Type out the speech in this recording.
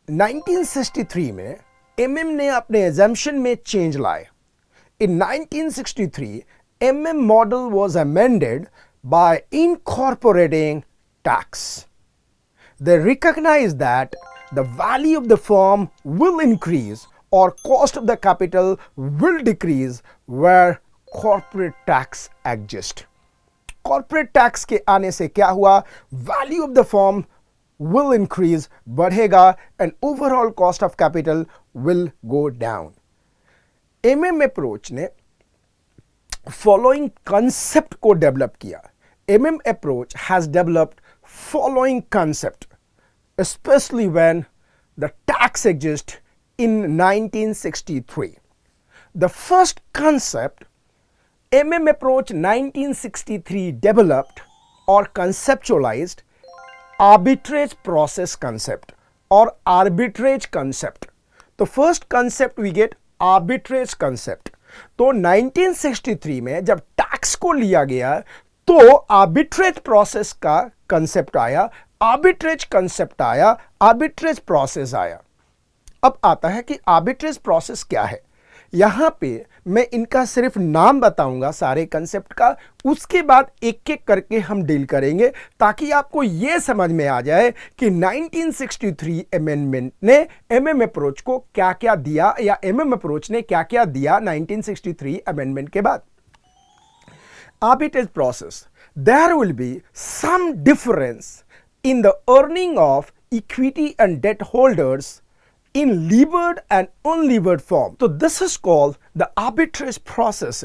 1963 में एमएम ने अपने एजम्पशन में चेंज लाए. In 1963, MM model was amended by incorporating tax. They recognized that the value of the firm will increase or cost of the capital will decrease where corporate tax exists. Corporate tax के आने से क्या हुआ? Value of the firm will increase, बढ़ेगा, and overall cost of capital will go down. MM approach ने following concept को develop किया. MM approach has developed following concept, especially when the tax exists in 1963. The first concept MM approach 1963 developed or conceptualized arbitrage process concept or arbitrage concept. The first concept we get arbitrage concept. तो 1963 में जब tax को लिया गया तो arbitrage process का concept आया, arbitrage concept आया, आर्बिट्रेज प्रोसेस आया. अब आता है कि आर्बिट्रेज प्रोसेस क्या है. यहां पे मैं इनका सिर्फ नाम बताऊंगा सारे कंसेप्ट का, उसके बाद एक एक करके हम डील करेंगे ताकि आपको यह समझ में आ जाए कि 1963 अमेंडमेंट ने एमएम अप्रोच को क्या क्या दिया या एमएम अप्रोच ने क्या क्या दिया 1963 अमेंडमेंट के बाद. Arbitrage process, there will be some difference in the earning of equity and debt holders in levered and unlevered form. So this is called the arbitrage process.